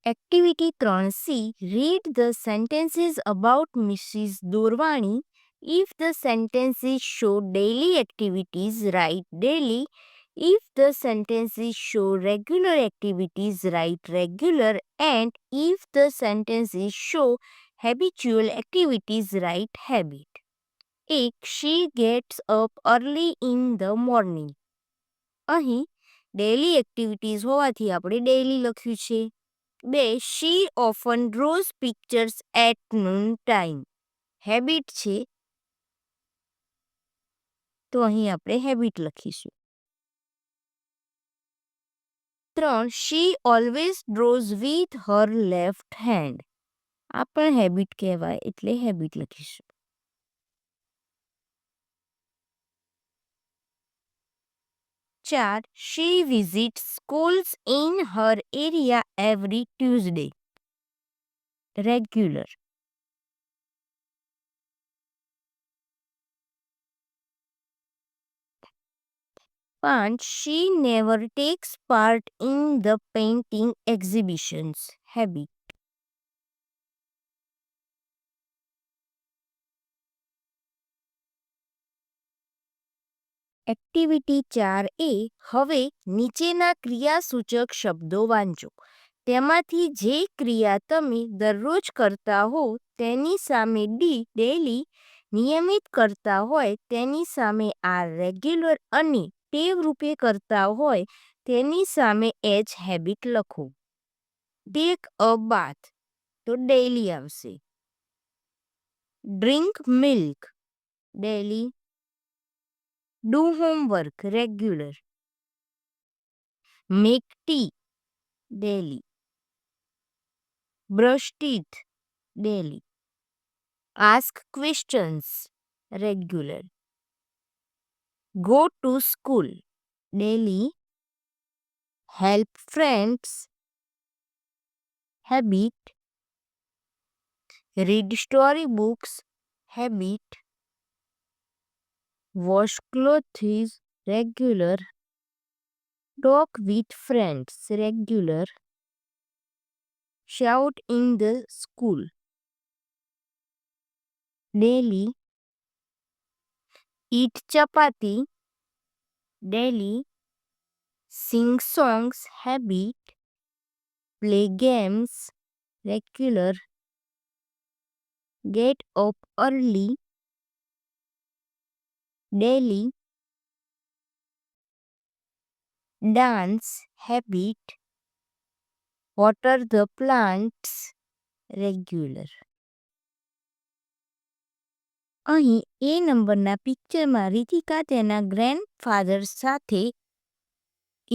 Activity 3C. Read the sentences about Mrs. Dorwani. If the sentences show daily activities, write daily. If the sentences show regular activities, write regular. And if the sentences show habitual activities, write habit. 1. She gets up early in the morning. અહીં daily activities હોવાથી આપણે daily લખ્યું છે. 2. She often draws pictures at noon time. Habit છે તો અહીં આપણે habit લખીશું. 3. She always draws with her left hand. આ પણ હેબિટ કહેવાય એટલે હેબિટ લખીશું. 4. She visits schools in her area every Tuesday. Regular. 5. She never takes part in the painting exhibitions. Habit. Activity 4A. હવે નીચેના ક્રિયાસૂચક શબ્દો વાંચો. તેમાંથી જે ક્રિયા તમે દરરોજ કરતા હો તેની સામે ડી ડેલી, નિયમિત કરતા હોય તેની સામે આર રેગ્યુલર અને ટેવ રૂપે કરતા હોય તેની સામે એચ હેબિટ લખો. ટેક અ બાથ તો ડેલી આવશે. Drink milk daily. Do homework regular. Make tea daily. Brush teeth daily. Ask questions regular. Go to school daily. Help friends habit. Read story books habit. Wash clothes regular. Talk with friends regular. Shout in the school daily. eat chapati daily. Sing songs habit. Play games regular. Get up early daily. Dance habit. Water the plants regular. અહીં એ નંબરના પિક્ચરમાં રીતિકા તેના grandfather સાથે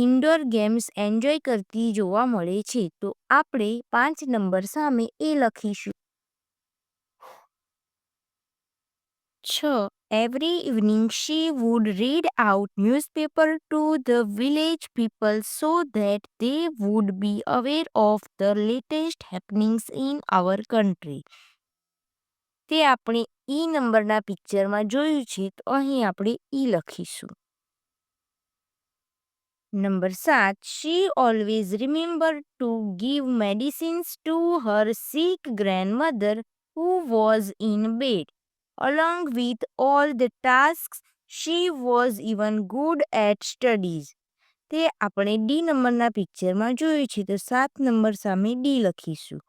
indoor games enjoy કરતી જોવા મળે છે. તો આપણે 5 નંબર સામે એ લખીશું. 6. Every evening she would read out newspaper to the village people so that they would be aware of the latest happenings in our country. તે આપણે ઈ નંબરના પિક્ચરમાં જોયું છે તો અહીં આપણે ઈ લખીશું. Number 7. She always remembered to give medicines to her sick grandmother who was in bed. Along with all the tasks, she was even good at studies. તે આપણે ડી નંબરના પિક્ચરમાં જોયું છે તો 7 નંબર સામે ડી લખીશું.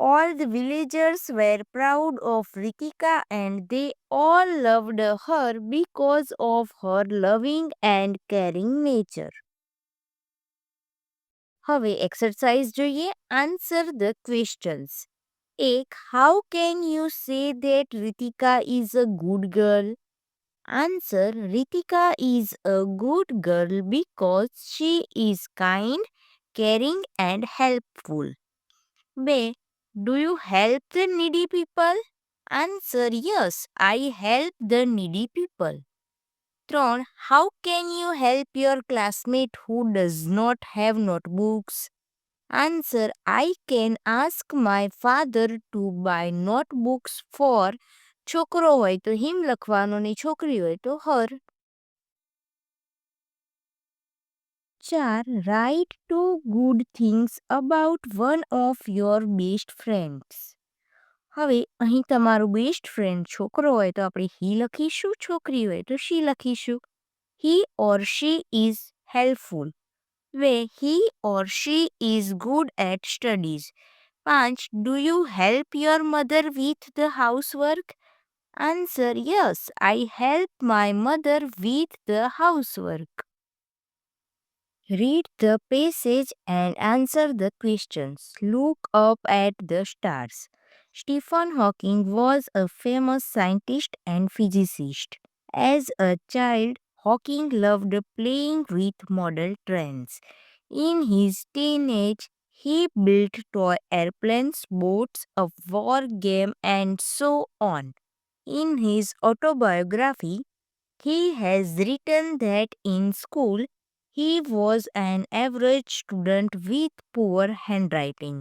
All the villagers were proud of Ritika and they all loved her because of her loving and caring nature. હવે એક્સરસાઇઝ જોઈએ. Answer the questions. 1. How can you say that Ritika is a good girl? Answer. Ritika is a good girl because she is kind, caring and helpful. 2. Do you help the needy people? Answer. Yes, I help the needy people. 3. How can you help your classmate who does not have notebooks? Answer. I can ask my father to buy notebooks for છોકરો હોય તો હિમ લખવાનો ને છોકરી હોય તો હર. 4. Write 2 good things about one of your best friends. હવે અહીં તમારો બેસ્ટ ફ્રેન્ડ છોકરો હોય તો આપણે હી લખીશું, છોકરી હોય તો શી લખીશું. He or she is helpful. Where he or she is good at studies. 5. Do you help your mother with the housework? Answer: Yes, I help my mother with the housework. Read the passage and answer the questions. Look up at the stars. Stephen Hawking was a famous scientist and physicist. As a child, Hawking loved playing with model trains. In his teenage, he built toy airplanes, boats, a war game, and so on. In his autobiography, he has written that in school he was an average student with poor handwriting.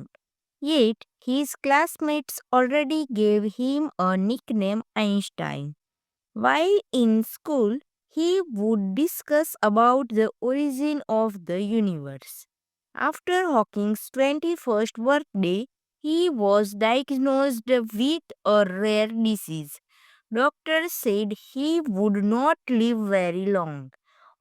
Yet his classmates already gave him a nickname Einstein. While in school, he would discuss about the origin of the universe. After Hawking's 21st birthday, he was diagnosed with a rare disease. Doctors said he would not live very long.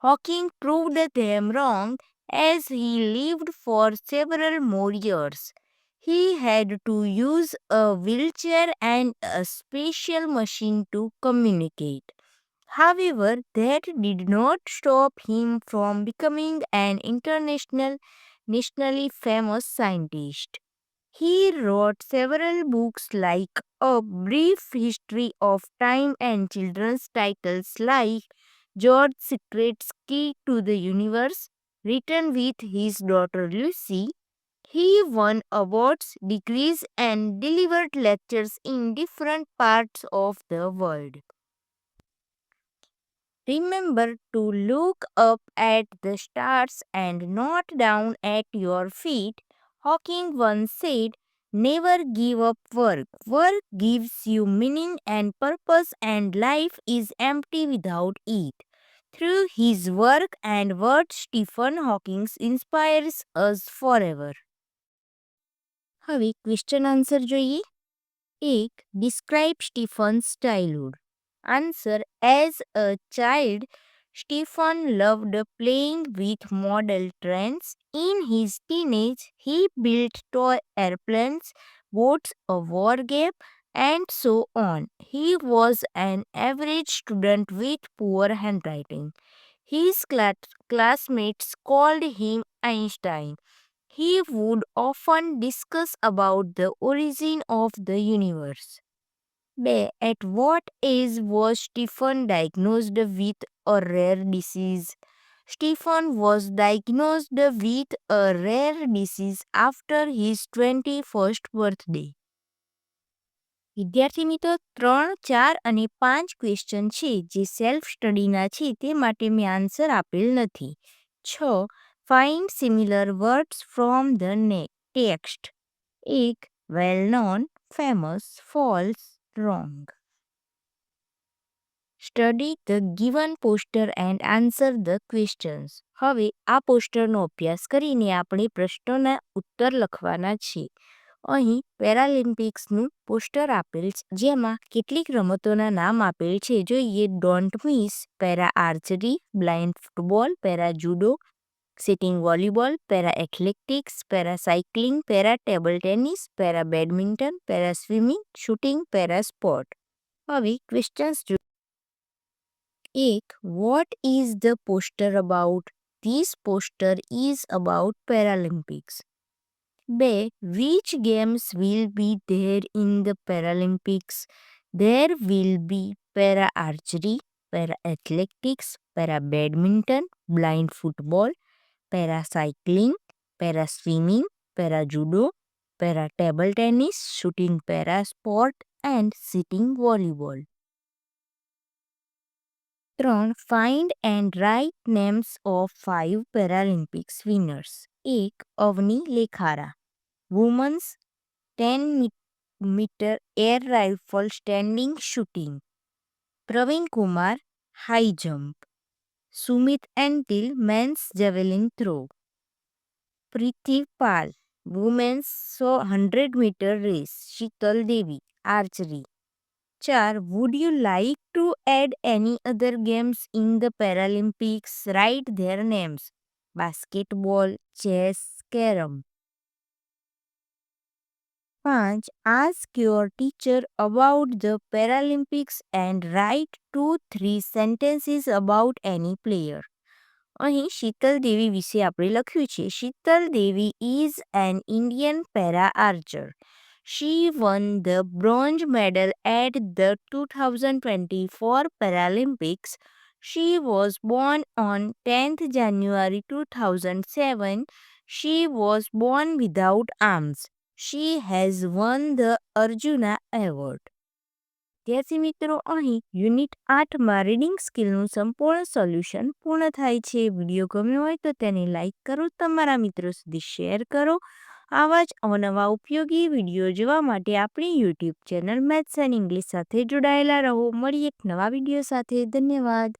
Hawking proved them wrong as he lived for several more years. He had to use a wheelchair and a special machine to communicate. However, that did not stop him from becoming an nationally famous scientist. He wrote several books like A Brief History of Time and children's titles like George's Secret's Key to the Universe, written with his daughter Lucy. He won awards, degrees, and delivered lectures in different parts of the world. Remember to look up at the stars and not down at your feet. Hawking once said, Never give up work. Work gives you meaning and purpose, and life is empty without it. Through his work and words, Stephen Hawking inspires us forever. હવે question answer જોઈએ. 1. Describe Stephen's childhood. Answer: As a child, Stephen loved playing with model trains. In his teenage, he built toy airplanes, boats, a war game, and so on. He was an average student with poor handwriting. His classmates called him Einstein. He would often discuss about the origin of the universe. 2. At what age was Stephen diagnosed with a rare disease? Stephen was diagnosed with a rare disease after his 21st birthday. વિદ્યાર્થી મિત્રો 3, 4 અને 5 question છે જે self સ્ટડીના છે તે માટે મેં answer આપેલ નથી. 6. Find similar words from the text. 1. Well known, famous, false, wrong. Study the given poster and answer the questions. હવે આ પોસ્ટરનો અભ્યાસ કરીને આપણે પ્રશ્નોના ઉત્તર લખવાના છે. અહીં પેરાલિમ્પિક્સનું પોસ્ટર આપેલ છે જેમાં કેટલીક રમતોના નામ આપેલ છે. જોઈએ don't miss, para archery, blind football, para judo, sitting volleyball, para athletics, para cycling, para table tennis, para badminton, para swimming, shooting, para sport. હવે questions 1. What is the poster about? This poster is about Paralympics. 2. Which games will be there in the Paralympics? There will be para archery, para athletics, para badminton, blind football, para cycling, para swimming, para judo, para table tennis, shooting para sport, and sitting volleyball. 3. Find and write names of 5 Paralympics winners. 1. Avni Lekhara, Women's 10-meter air rifle standing shooting. Praveen Kumar, high jump. Sumit Antil, men's javelin throw. Priti Pal, women's 100-meter race. Sheetal Devi, archery. 4. Would you like to add any other games in the Paralympics? Write their names. Basketball, chess, carom. 5. Ask your teacher about the Paralympics and write 2-3 sentences about any player. અહીં શીતલ દેવી વિશે આપણે લખ્યું છે. શીતલ દેવી is an Indian para archer. She won the bronze medal at the 2024 Paralympics. She was born on 10th January 2007. She was born without arms. She has won the Arjuna Award. વિદ્યાર્થી મિત્રો, અહીં unit 8માં reading સ્કિલનું સંપૂર્ણ solution પૂર્ણ થાય છે. Video ગમ્યો હોય તો તેને લાઇક કરો, તમારા મિત્રો સુધી શેર કરો. આવા જ અવનવા ઉપયોગી વિડીયો જોવા માટે આપણી YouTube channel maths and English સાથે જોડાયેલા રહો. મળીએ એક નવા વિડીયો સાથે. ધન્યવાદ.